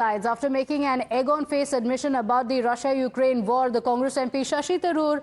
sides. After making an egg-on-face admission about the Russia-Ukraine war, the Congress MP Shashi Tharoor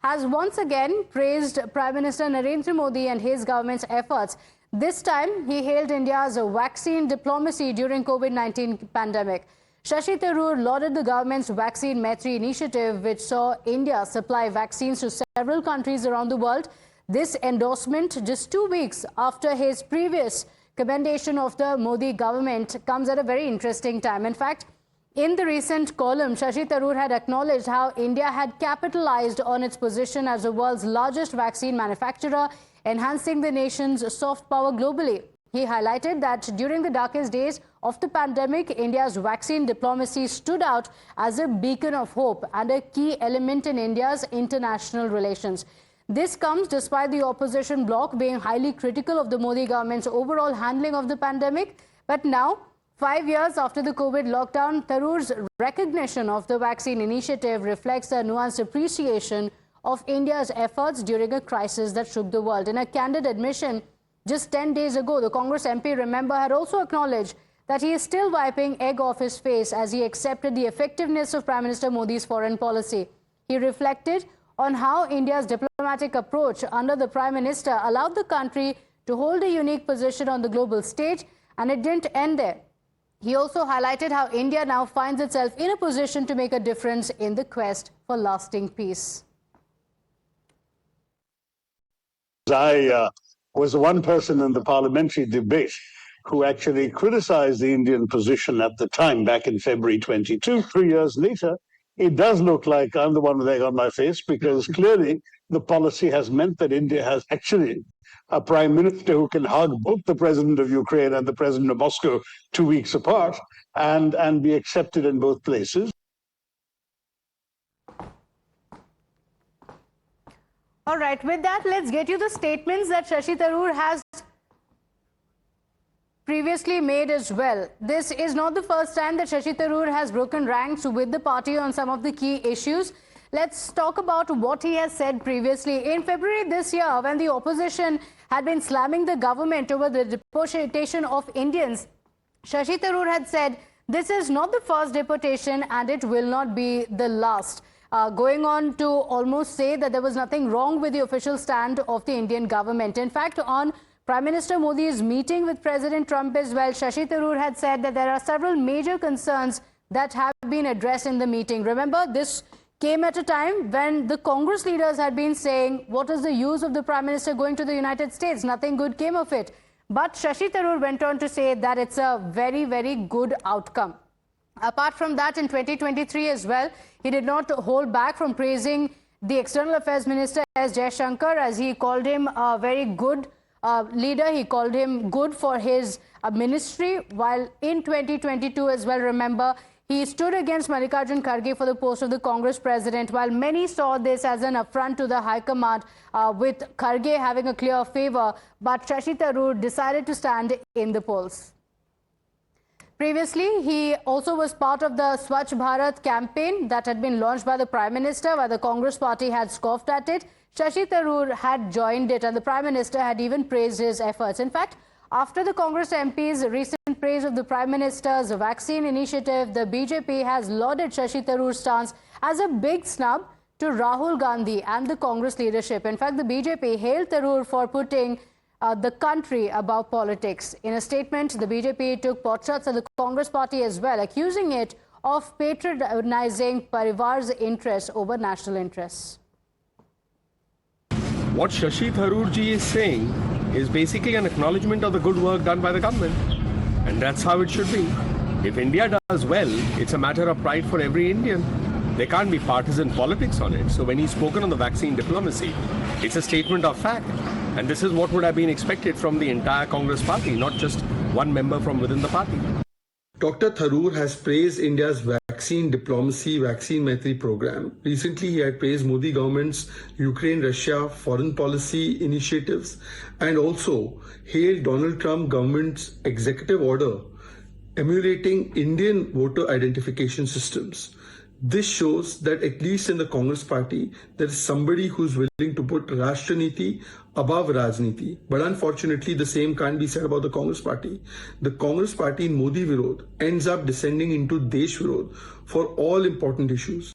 has once again praised Prime Minister Narendra Modi and his government's efforts. This time, he hailed India's vaccine diplomacy during COVID-19 pandemic. Shashi Tharoor lauded the government's Vaccine Maitri initiative, which saw India supply vaccines to several countries around the world. This endorsement, just 2 weeks after his previous commendation of the Modi government, comes at a very interesting time. In fact, in the recent column, Shashi Tharoor had acknowledged how India had capitalized on its position as the world's largest vaccine manufacturer, enhancing the nation's soft power globally. He highlighted that during the darkest days of the pandemic, India's vaccine diplomacy stood out as a beacon of hope and a key element in India's international relations. This comes despite the opposition bloc being highly critical of the Modi government's overall handling of the pandemic. But now, 5 years after the COVID lockdown, Tharoor's recognition of the vaccine initiative reflects a nuanced appreciation of India's efforts during a crisis that shook the world. In a candid admission, just 10 days ago, the Congress MP, remember, had also acknowledged that he is still wiping egg off his face as he accepted the effectiveness of Prime Minister Modi's foreign policy. He reflected on how India's diplomatic approach under the Prime Minister allowed the country to hold a unique position on the global stage, and it didn't end there. He also highlighted how India now finds itself in a position to make a difference in the quest for lasting peace. I was the one person in the parliamentary debate who actually criticized the Indian position at the time, back in February 22. 3 years later, it does look like I'm the one with egg on my face, because clearly the policy has meant that India has actually a prime minister who can hug both the president of Ukraine and the president of Moscow 2 weeks apart and be accepted in both places. All right, with that, let's get you the statements that Shashi Tharoor has previously made as well. This is not the first time that Shashi Tharoor has broken ranks with the party on some of the key issues. Let's talk about what he has said previously. In February this year, when the opposition had been slamming the government over the deportation of Indians, Shashi Tharoor had said, "This is not the first deportation and it will not be the last." Going on to almost say that there was nothing wrong with the official stand of the Indian government. In fact, on Prime Minister Modi's meeting with President Trump as well, Shashi Tharoor had said that there are several major concerns that have been addressed in the meeting. Remember, this came at a time when the Congress leaders had been saying, what is the use of the Prime Minister going to the United States? Nothing good came of it. But Shashi Tharoor went on to say that it's a very, very good outcome. Apart from that, in 2023 as well, he did not hold back from praising the External Affairs Minister as Jaishankar, as he called him a very good leader. He called him good for his ministry, while in 2022 as well, remember, he stood against Mallikarjun Kharge for the post of the Congress president, while many saw this as an affront to the High Command, with Kharge having a clear favor. But Shashi Tharoor decided to stand in the polls. Previously, he also was part of the Swachh Bharat campaign that had been launched by the Prime Minister, while the Congress party had scoffed at it. Shashi Tharoor had joined it, and the Prime Minister had even praised his efforts. In fact, after the Congress MP's recent praise of the Prime Minister's vaccine initiative, the BJP has lauded Shashi Tharoor's stance as a big snub to Rahul Gandhi and the Congress leadership. In fact, the BJP hailed Tharoor for putting the country above politics. In a statement, the BJP took potshots at the Congress party as well, accusing it of patronizing Parivar's interests over national interests. What Shashi Tharoor ji is saying is basically an acknowledgement of the good work done by the government. And that's how it should be. If India does well, it's a matter of pride for every Indian. There can't be partisan politics on it. So when he's spoken on the vaccine diplomacy, it's a statement of fact. And this is what would have been expected from the entire Congress party, not just one member from within the party. Dr. Tharoor has praised India's vaccine diplomacy, Vaccine Maitri program. Recently, he had praised Modi government's Ukraine-Russia foreign policy initiatives and also hailed Donald Trump government's executive order emulating Indian voter identification systems. This shows that at least in the Congress party, there is somebody who's willing to put Rashtaniti above Rajniti. But unfortunately, the same can't be said about the Congress party. The Congress party in Modi Virod ends up descending into Desh Virod for all important issues.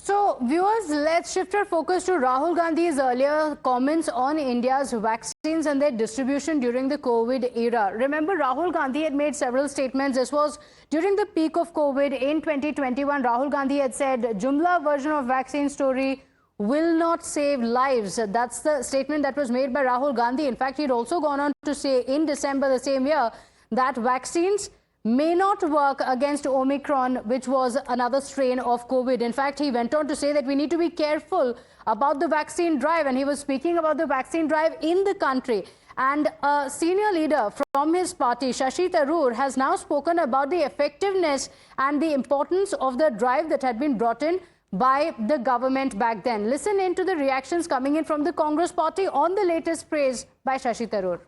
So, viewers, let's shift our focus to Rahul Gandhi's earlier comments on India's vaccines and their distribution during the COVID era. Remember, Rahul Gandhi had made several statements. This was during the peak of COVID in 2021. Rahul Gandhi had said, Jumla version of vaccine story will not save lives. That's the statement that was made by Rahul Gandhi. In fact, he'd also gone on to say in December the same year that vaccines may not work against Omicron, which was another strain of COVID. In fact, he went on to say that we need to be careful about the vaccine drive, and he was speaking about the vaccine drive in the country. And a senior leader from his party, Shashi Tharoor, has now spoken about the effectiveness and the importance of the drive that had been brought in by the government back then. Listen in to the reactions coming in from the Congress party on the latest praise by Shashi Tharoor.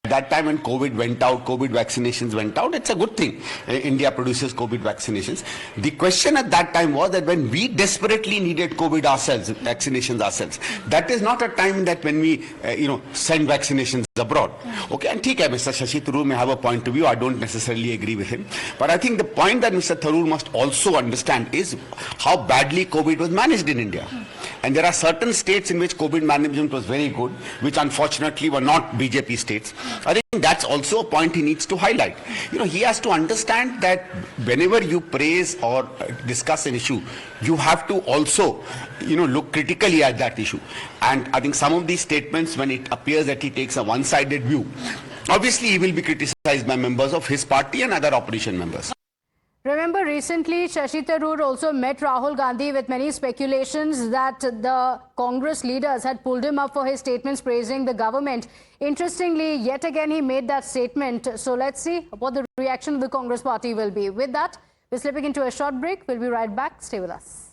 That time when COVID went out, COVID vaccinations went out, it's a good thing. India produces COVID vaccinations. The question at that time was that when we desperately needed COVID ourselves, vaccinations ourselves, that is not a time that when we, send vaccinations abroad. Okay, and Mr. Shashi Tharoor may have a point of view. I don't necessarily agree with him. But I think the point that Mr. Tharoor must also understand is how badly COVID was managed in India. And there are certain states in which COVID management was very good, which unfortunately were not BJP states. I think that's also a point he needs to highlight. He has to understand that whenever you praise or discuss an issue, you have to also, look critically at that issue. And I think some of these statements, when it appears that he takes a one-sided view, obviously he will be criticized by members of his party and other opposition members. Remember, recently Shashi Tharoor also met Rahul Gandhi with many speculations that the Congress leaders had pulled him up for his statements praising the government. Interestingly, yet again he made that statement. So let's see what the reaction of the Congress party will be. With that, we're slipping into a short break. We'll be right back. Stay with us.